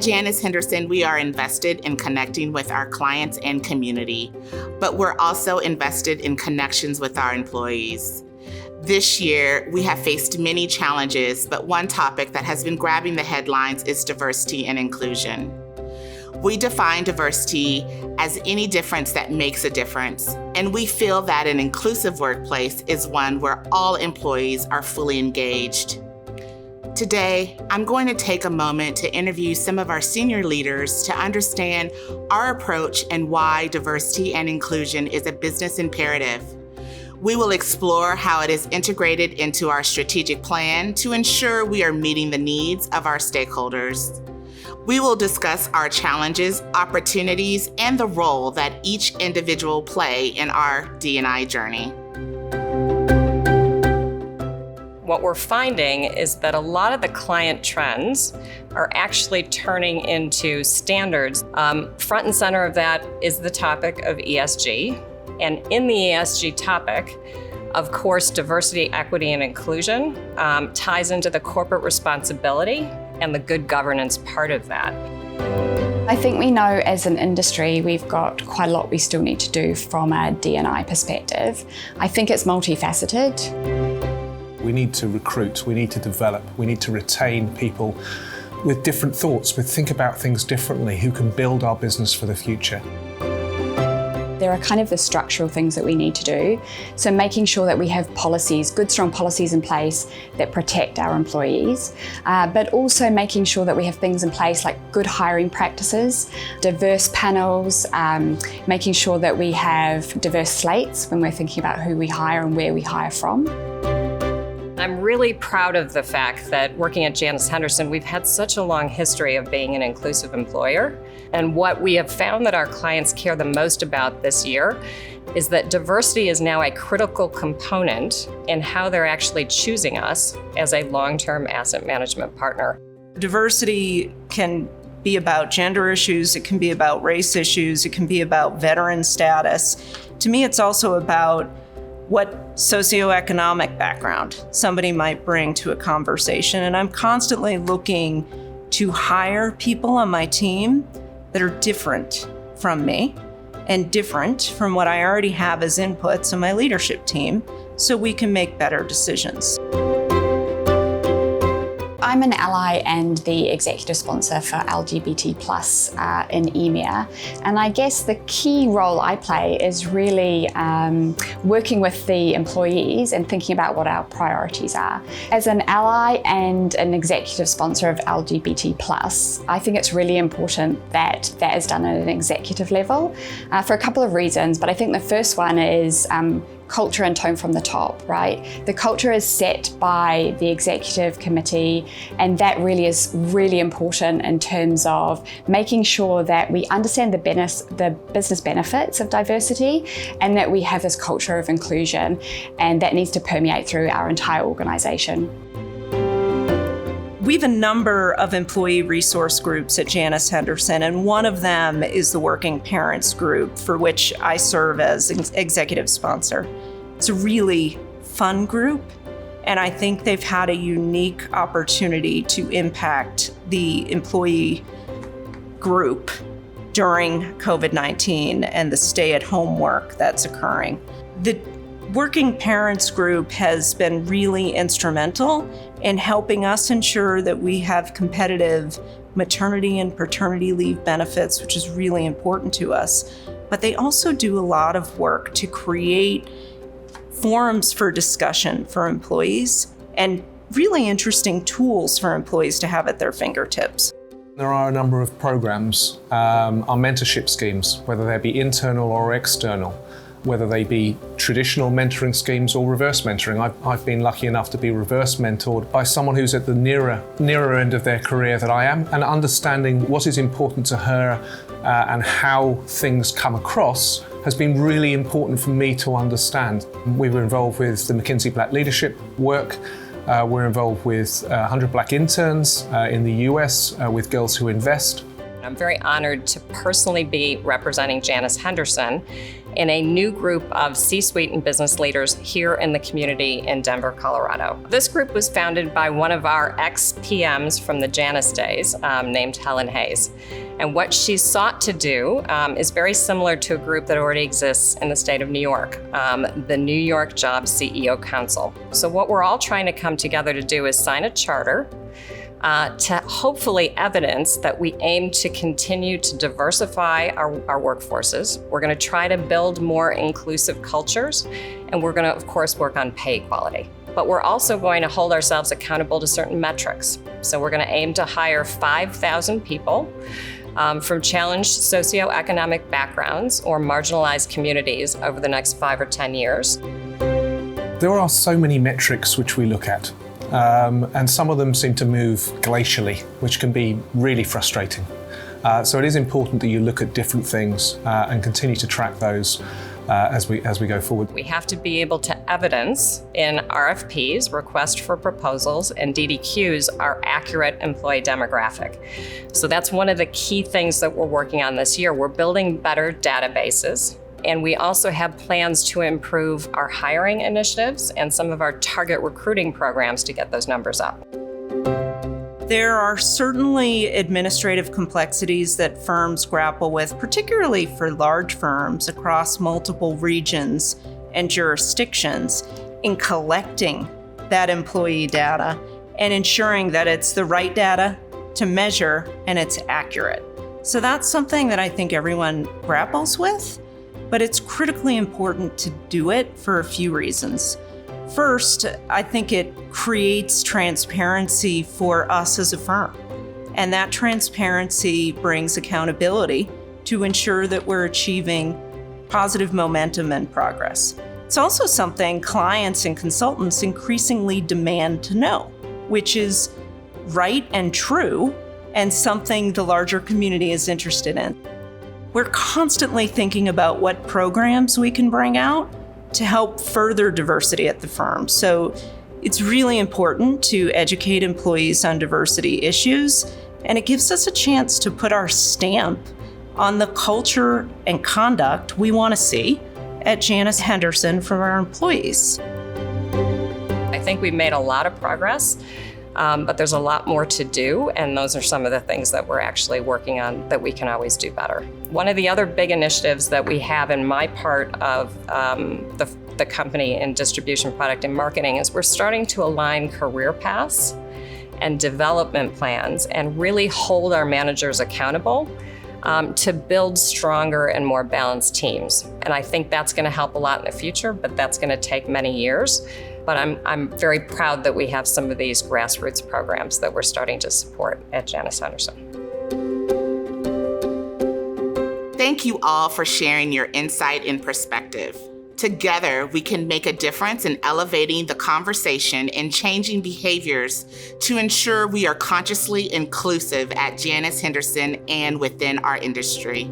Janus Henderson, we are invested in connecting with our clients and community, but we're also invested in connections with our employees. This year, we have faced many challenges, but one topic that has been grabbing the headlines is diversity and inclusion. We define diversity as any difference that makes a difference, and we feel that an inclusive workplace is one where all employees are fully engaged. Today, I'm going to take a moment to interview some of our senior leaders to understand our approach and why diversity and inclusion is a business imperative. We will explore how it is integrated into our strategic plan to ensure we are meeting the needs of our stakeholders. We will discuss our challenges, opportunities, and the role that each individual play in our D&I journey. What we're finding is that a lot of the client trends are actually turning into standards. Front and center of that is the topic of ESG. And in the ESG topic, of course, diversity, equity, and inclusion ties into the corporate responsibility and the good governance part of that. I think we know as an industry we've got quite a lot we still need to do from a D&I perspective. I think it's multifaceted. We need to recruit, we need to develop, we need to retain people with different thoughts, with think about things differently, who can build our business for the future. There are kind of the structural things that we need to do. So making sure that we have policies, good strong policies in place that protect our employees, but also making sure that we have things in place like good hiring practices, diverse panels, making sure that we have diverse slates when we're thinking about who we hire and where we hire from. I'm really proud of the fact that working at Janus Henderson, we've had such a long history of being an inclusive employer. And what we have found that our clients care the most about this year is that diversity is now a critical component in how they're actually choosing us as a long-term asset management partner. Diversity can be about gender issues, it can be about race issues, it can be about veteran status. To me, it's also about what socioeconomic background somebody might bring to a conversation. And I'm constantly looking to hire people on my team that are different from me and different from what I already have as inputs on my leadership team so we can make better decisions. I'm an ally and the executive sponsor for LGBT+ in EMEA. And I guess the key role I play is really working with the employees and thinking about what our priorities are. As an ally and an executive sponsor of LGBT+, I think it's really important that that is done at an executive level for a couple of reasons. But I think the first one is culture and tone from the top, right? The culture is set by the executive committee, and that really is really important in terms of making sure that we understand the business benefits of diversity and that we have this culture of inclusion, and that needs to permeate through our entire organization. We have a number of employee resource groups at Janus Henderson, and one of them is the Working Parents Group, for which I serve as executive sponsor. It's a really fun group, and I think they've had a unique opportunity to impact the employee group during COVID-19 and the stay-at-home work that's occurring. The Working Parents Group has been really instrumental in helping us ensure that we have competitive maternity and paternity leave benefits, which is really important to us. But they also do a lot of work to create forums for discussion for employees and really interesting tools for employees to have at their fingertips. There are a number of programs, our mentorship schemes, whether they be internal or external, whether they be traditional mentoring schemes or reverse mentoring. I've been lucky enough to be reverse mentored by someone who's at the nearer end of their career that I am, and understanding what is important to her and how things come across has been really important for me to understand. We were involved with the McKinsey Black Leadership work. We're involved with 100 Black interns in the US with Girls Who Invest. I'm very honored to personally be representing Janus Henderson in a new group of C-suite and business leaders here in the community in Denver, Colorado. This group was founded by one of our ex-PMs from the Janus days, named Helen Hayes. And what she sought to do is very similar to a group that already exists in the state of New York, the New York Jobs CEO Council. So what we're all trying to come together to do is sign a charter to hopefully evidence that we aim to continue to diversify our workforces. We're going to try to build more inclusive cultures, and we're going to, of course, work on pay equality. But we're also going to hold ourselves accountable to certain metrics. So we're going to aim to hire 5,000 people from challenged socioeconomic backgrounds or marginalized communities over the next 5 or 10 years. There are so many metrics which we look at. And some of them seem to move glacially, which can be really frustrating. So it is important that you look at different things and continue to track those as we go forward. We have to be able to evidence in RFPs, request for proposals, and DDQs our accurate employee demographic. So that's one of the key things that we're working on this year. We're building better databases. And we also have plans to improve our hiring initiatives and some of our target recruiting programs to get those numbers up. There are certainly administrative complexities that firms grapple with, particularly for large firms across multiple regions and jurisdictions, in collecting that employee data and ensuring that it's the right data to measure and it's accurate. So that's something that I think everyone grapples with. But it's critically important to do it for a few reasons. First, I think it creates transparency for us as a firm. And that transparency brings accountability to ensure that we're achieving positive momentum and progress. It's also something clients and consultants increasingly demand to know, which is right and true, and something the larger community is interested in. We're constantly thinking about what programs we can bring out to help further diversity at the firm. So it's really important to educate employees on diversity issues, and it gives us a chance to put our stamp on the culture and conduct we want to see at Janus Henderson from our employees. I think we've made a lot of progress. But there's a lot more to do, and those are some of the things that we're actually working on that we can always do better. One of the other big initiatives that we have in my part of the company in distribution, product, and marketing is we're starting to align career paths and development plans and really hold our managers accountable to build stronger and more balanced teams. And I think that's going to help a lot in the future, but that's going to take many years. But I'm very proud that we have some of these grassroots programs that we're starting to support at Janus Henderson. Thank you all for sharing your insight and perspective. Together, we can make a difference in elevating the conversation and changing behaviors to ensure we are consciously inclusive at Janus Henderson and within our industry.